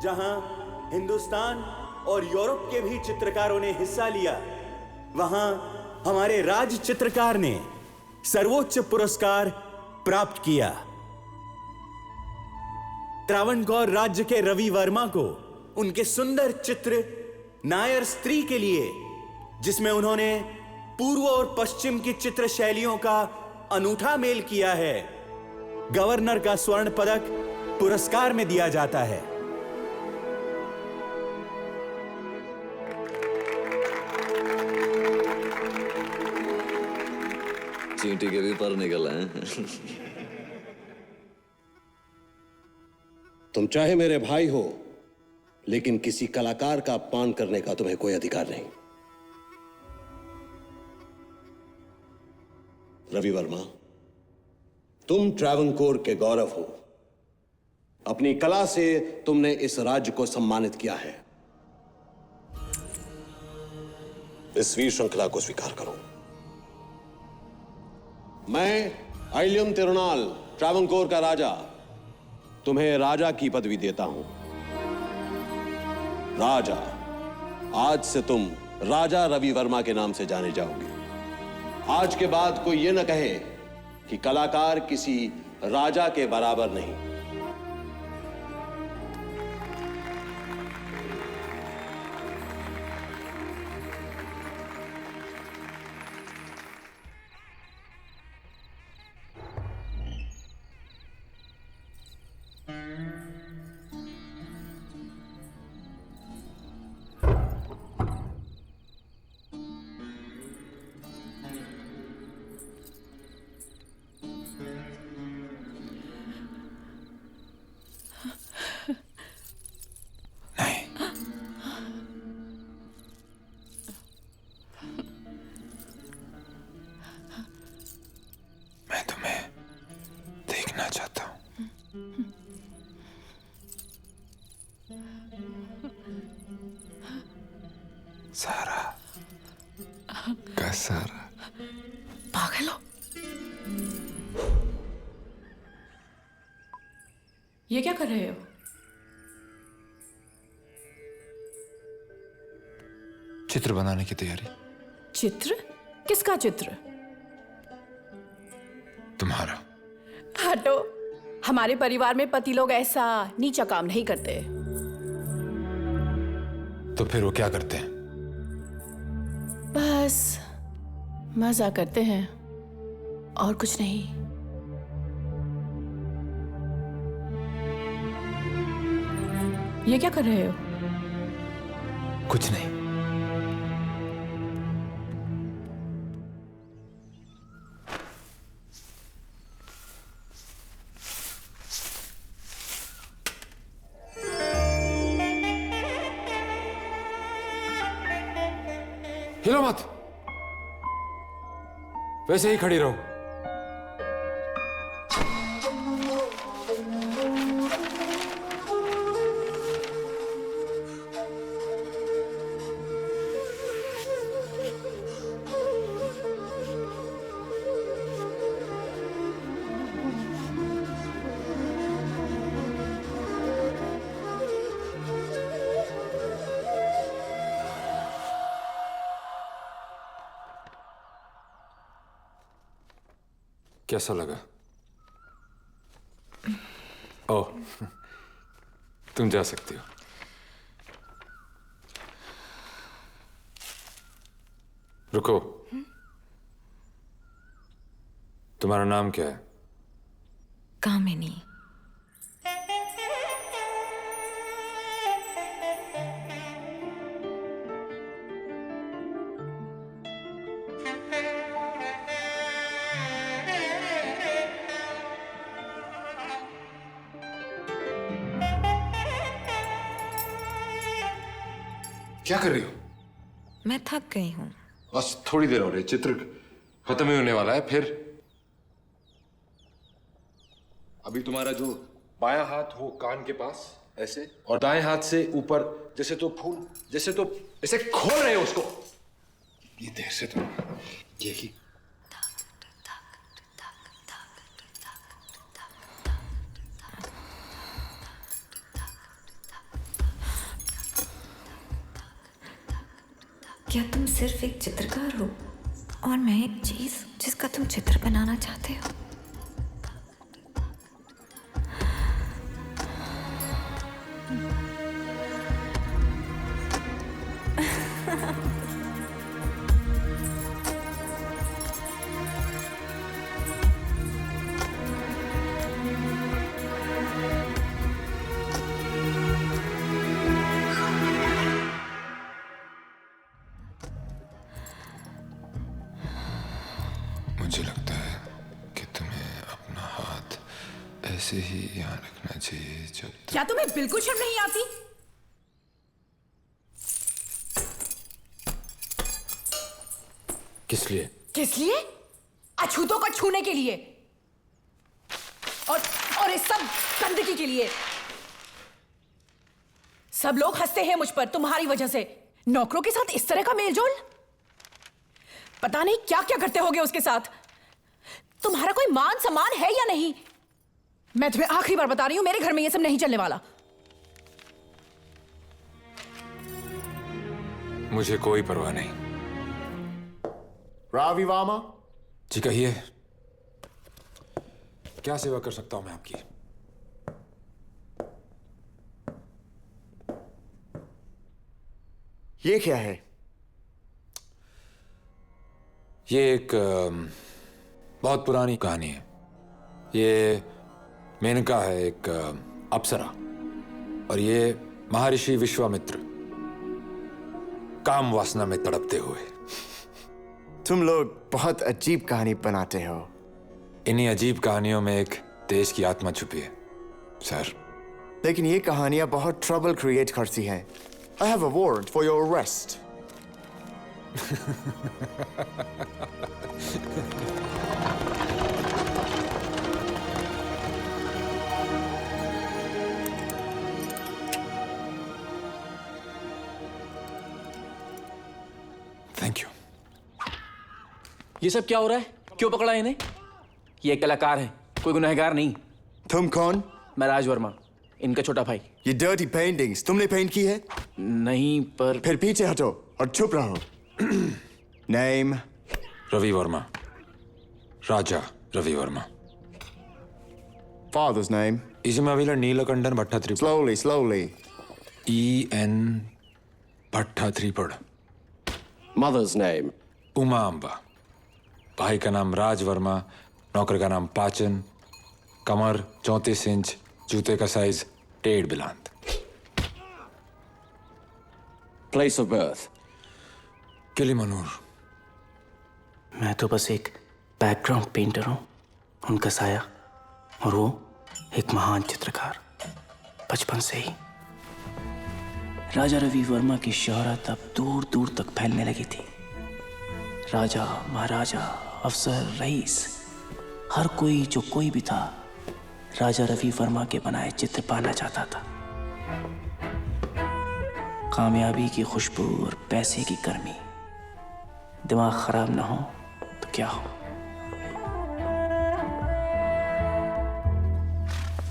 जहां हिंदुस्तान और यूरोप के भी चित्रकारों ने हिस्सा लिया, वहां हमारे राज चित्रकार ने सर्वोच्च पुरस्कार प्राप्त किया। त्रावणकोर राज्य के रवि वर्मा को उनके सुंदर चित्र नायर स्त्री के लिए, जिसमें उन्होंने पूर्व और पश्चिम की चित्र शैलियों का अनूठा मेल किया है, गवर्नर का स्वर्ण पदक पुरस्कार में दिया जाता है। चींटी के भी पर निकल आए। तुम चाहे मेरे भाई हो, लेकिन किसी कलाकार का अपमान करने का तुम्हें कोई अधिकार नहीं। रवि वर्मा, तुम ट्रैवनकोर के गौरव हो। अपनी कला से तुमने इस राज्य को सम्मानित किया है। इस वीर श्रृंखला को स्वीकार करो। मैं आइलियम तिरुनाल, ट्रैवनकोर का राजा, तुम्हें राजा की पदवी देता हूं। राजा, आज से तुम राजा रवि वर्मा के नाम से जाने जाओगे। आज के बाद कोई यह न कहे कि कलाकार किसी राजा के बराबर नहीं। सारा का सारा पागल हो? ये क्या कर रहे हो? चित्र बनाने की तैयारी। चित्र? किसका चित्र? तुम्हारा। हटो, हमारे परिवार में पति लोग ऐसा नीचा काम नहीं करते। तो फिर वो क्या करते हैं? बस मजा करते हैं और कुछ नहीं। ये क्या कर रहे हो? कुछ नहीं। हिलो मत, वैसे ही खड़ी रहो। कैसा लगा? ओह, तुम जा सकती हो। रुको, तुम्हारा नाम क्या है? कामिनी। क्या कर रही हो? मैं थक गई हूं। बस थोड़ी देर हो रही, चित्र खत्म ही होने वाला है। फिर अभी तुम्हारा जो बायां हाथ हो कान के पास ऐसे, और दाएं हाथ से ऊपर, जैसे तो फूल, जैसे तो ऐसे खोल रहे हो उसको। ये देर से तुम यही क्या तुम सिर्फ एक चित्रकार हो और मैं एक चीज जिसका तुम चित्र बनाना चाहते हो? मुझे लगता है कि तुम्हें अपना हाथ ऐसे ही यहाँ रखना चाहिए जब क्या तुम्हें बिल्कुल शर्म नहीं आती? किस लिए? किस लिए? अछूतों को छूने के लिए और इस सब गंदगी के लिए। सब लोग हंसते हैं मुझ पर तुम्हारी वजह से। नौकरों के साथ इस तरह का मेलजोल, पता नहीं क्या क्या करते होगे उसके साथ। तुम्हारा कोई मान सम्मान है या नहीं? मैं तुम्हें आखिरी बार बता रही हूं, मेरे घर में ये सब नहीं चलने वाला। मुझे कोई परवाह नहीं। रावी वर्मा, जी कहिए, क्या सेवा कर सकता हूं मैं आपकी? ये क्या है? ये एक बहुत पुरानी कहानी है। ये मेनका है, एक अप्सरा, और ये महर्षि विश्वामित्र काम वासना में तड़पते हुए। तुम लोग बहुत अजीब कहानी बनाते हो। इन्हीं अजीब कहानियों में एक देश की आत्मा छुपी है सर। लेकिन ये कहानियां बहुत ट्रबल क्रिएट करती हैं। I have a warrant for your arrest. Thank you. ये सब क्या हो रहा है? क्यों पकड़ा इन्हें? ये एक कलाकार है, कोई गुनहगार नहीं। तुम कौन? मैं राज वर्मा, इनका छोटा भाई। ये डर्टी पेंटिंग्स तुमने पेंट की है? नहीं, पर फिर पीछे हटो और चुप रहो। Name? Ravi Varma, Raja Ravi Varma. Father's name? Ezhimavila Neelakanthan Bhattathiripad. Slowly, slowly. E.N. Bhattathiripad. Mother's name? Uma Amba. भाई का नाम राज वर्मा, नौकर का नाम पाचन, कमर 34 इंच, जूते का साइज 1.5 बिलांत। Place of birth? किलिमनूर। मैं तो बस एक बैकग्राउंड पेंटर हूँ, उनका साया, और वो एक महान चित्रकार बचपन से ही। राजा रवि वर्मा की शोहरत अब दूर दूर तक फैलने लगी थी। राजा, महाराजा, अफसर, रईस, हर कोई जो कोई भी था, राजा रवि वर्मा के बनाए चित्र पाना चाहता था। कामयाबी की खुशबू और पैसे की गर्मी, दिमाग खराब ना हो तो क्या हो।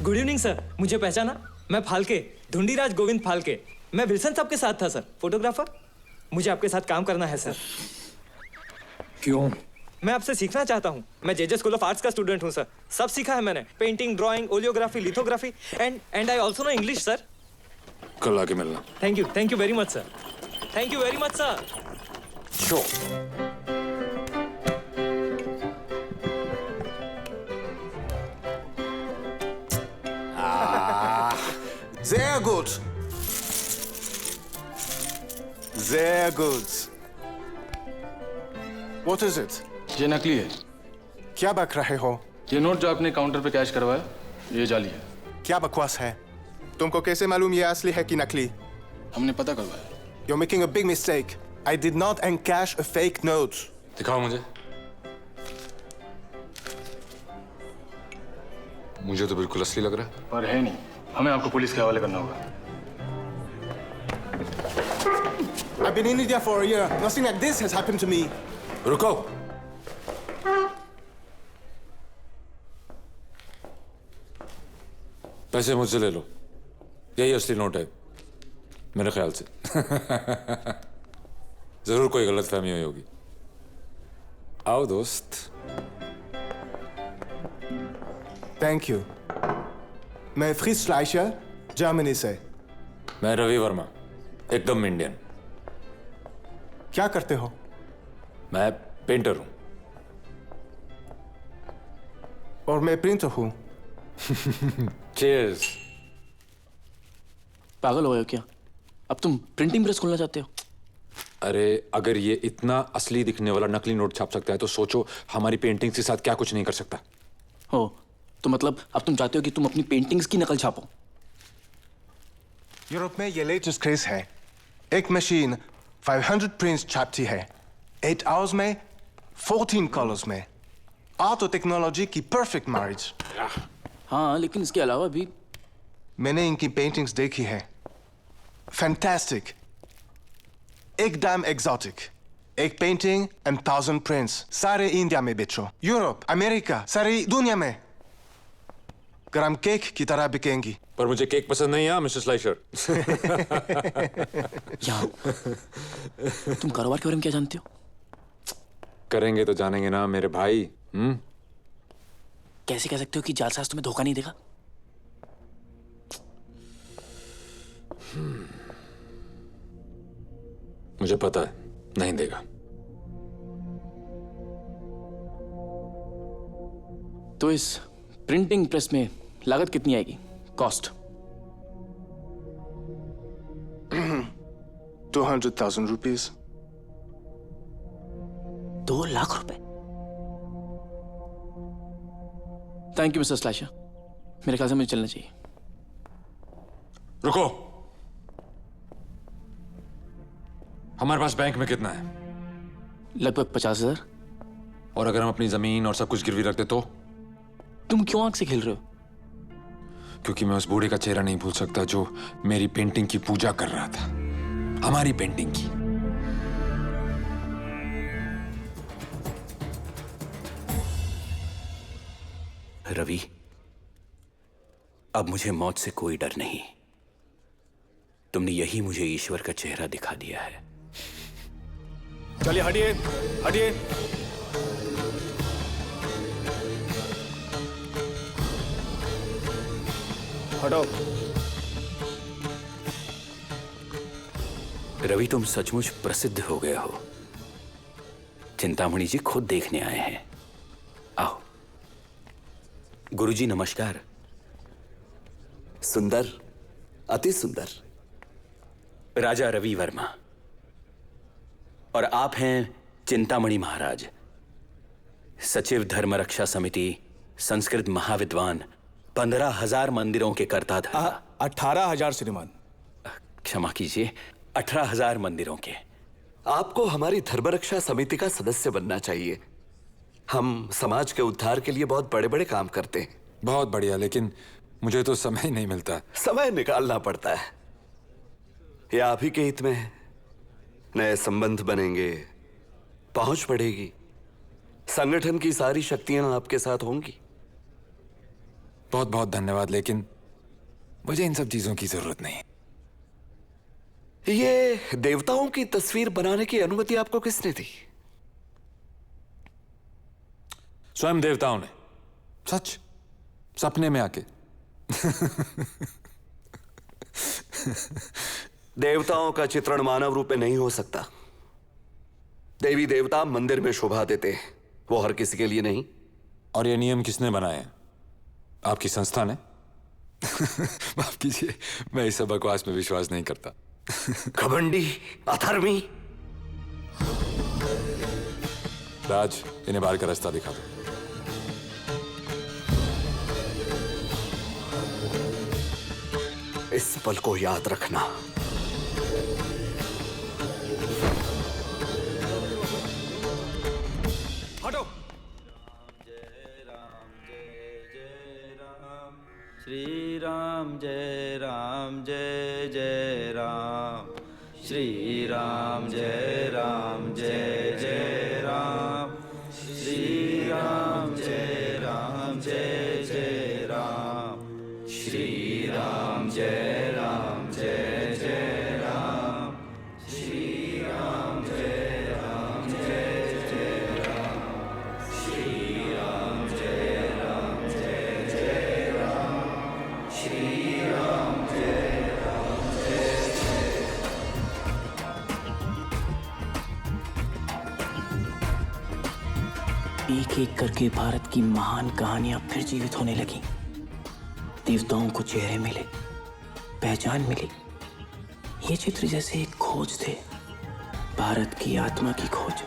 गुड इवनिंग सर, मुझे पहचाना? मैं फाल्के, धुंडीराज गोविंद फाल्के। मैं विल्सन साहब के साथ था सर, फोटोग्राफर। मुझे आपके साथ काम करना है सर। क्यों? मैं आपसे सीखना चाहता हूँ। मैं जेजे स्कूल ऑफ आर्ट्स का स्टूडेंट हूँ सर। सब सीखा है मैंने, painting, drawing, oleography, lithography and I also know English sir. कल आके मिलना। Thank you very much sir. Thank you very much sir. Show. Sehr gut. Sehr gut. What is it? ये नकली है। क्या बक रहे हो? ये नोट जो आपने काउंटर पे कैश करवाया, ये जाली है। क्या बकवास है? तुमको कैसे मालूम ये असली है कि नकली? हमने पता करवाया। You're making a big mistake. I did not encash a fake note. दिखाओ मुझे। मुझे तो बिल्कुल असली लग रहा है। पर है नहीं, हमें आपको पुलिस के हवाले करना होगा। I've been in India for a year. Nothing like this has happened to me. रुको। पैसे मुझसे ले लो, यही असली नोट है मेरे ख्याल से। जरूर कोई गलतफहमी हुई होगी। आओ दोस्त। Thank you. मैं फ्रिट्ज श्लाइशर, जर्मनी से। मैं रवि वर्मा, एकदम इंडियन। क्या करते हो? मैं पेंटर हूं। और मैं प्रिंटर हूं। चीयर्स। पागल हो गए हो क्या? अब तुम प्रिंटिंग प्रेस खोलना चाहते हो? अरे अगर ये इतना असली दिखने वाला नकली नोट छाप सकता है तो सोचो हमारी पेंटिंग्स के साथ क्या कुछ नहीं कर सकता। हो तो मतलब अब तुम चाहते हो कि तुम अपनी पेंटिंग्स की नकल छापो? यूरोप में ये लेटेस्ट क्रेज है। एक मशीन 500 प्रिंट्स छापती है 8 आवर्स में 14 कलर्स में। आर्ट और टेक्नोलॉजी की परफेक्ट मैरिज। हाँ, लेकिन इसके अलावा भी मैंने इनकी पेंटिंग्स देखी है। फैंटास्टिक, एकदम एक्सोटिक। एक पेंटिंग एंड 1000 प्रिंट्स। सारे इंडिया में बेचो, यूरोप, अमेरिका, सारी दुनिया में। गरम केक की तरह बिकेंगी। पर मुझे केक पसंद नहीं है मिस्टर स्लाइशर। तुम कारोबार के बारे में क्या जानते हो? करेंगे तो जानेंगे ना मेरे भाई। कैसे कह सकते हो कि जालसाज तुम्हें धोखा नहीं देगा? मुझे पता है नहीं देगा। तो इस प्रिंटिंग प्रेस में लागत कितनी आएगी? Cost 200,000 rupees. 2 लाख रुपए? थैंक यू मिस्टर स्लाइशर, मेरे ख्याल से मुझे चलना चाहिए। रुको, हमारे पास बैंक में कितना है? लगभग 50,000। और अगर हम अपनी जमीन और सब कुछ गिरवी रखते तो? तुम क्यों आंख से खेल रहे हो? क्योंकि मैं उस बूढ़े का चेहरा नहीं भूल सकता जो मेरी पेंटिंग की पूजा कर रहा था, हमारी पेंटिंग की। रवि, अब मुझे मौत से कोई डर नहीं। तुमने यही मुझे ईश्वर का चेहरा दिखा दिया है। चलिए हटिए, हटिए। हटो। रवि, तुम सचमुच प्रसिद्ध हो गए हो। चिंतामणि जी खुद देखने आए हैं। आओ। गुरुजी नमस्कार। सुंदर, अति सुंदर। राजा रवि वर्मा। और आप हैं चिंतामणि महाराज, सचिव धर्म रक्षा समिति, संस्कृत महाविद्वान, 15,000 मंदिरों के कर्ता धर्ता। 18,000 श्रीमान। क्षमा कीजिए, 18,000 मंदिरों के। आपको हमारी धर्मरक्षा समिति का सदस्य बनना चाहिए। हम समाज के उद्धार के लिए बहुत बड़े बड़े काम करते हैं। बहुत बढ़िया, लेकिन मुझे तो समय ही नहीं मिलता। समय निकालना पड़ता है। ये आप ही के हित में है। नए संबंध बनेंगे, पहुंच बढ़ेगी, संगठन की सारी शक्तियां आपके साथ होंगी। बहुत बहुत धन्यवाद, लेकिन मुझे इन सब चीजों की जरूरत नहीं। ये देवताओं की तस्वीर बनाने की अनुमति आपको किसने दी? स्वयं देवताओं ने। सच, सपने में आके। देवताओं का चित्रण मानव रूप में नहीं हो सकता। देवी देवता मंदिर में शोभा देते हैं, वो हर किसी के लिए नहीं। और ये नियम किसने बनाए हैं? आपकी संस्था ने? माफ कीजिए, मैं इस सब बकवास में विश्वास नहीं करता। घमंडी, अधर्मी। राज, इन्हें बाहर का रास्ता दिखा दो। इस पल को याद रखना। हटो। श्री राम जय राम जय जय राम। श्री राम जय राम जय जय राम। श्री राम जय राम जय जय राम। श्री राम जय राम जय जय राम। श्री राम जय एक एक करके भारत की महान कहानियां फिर जीवित होने लगी। देवताओं को चेहरे मिले, पहचान मिली। ये चित्र जैसे एक खोज थे, भारत की आत्मा की खोज।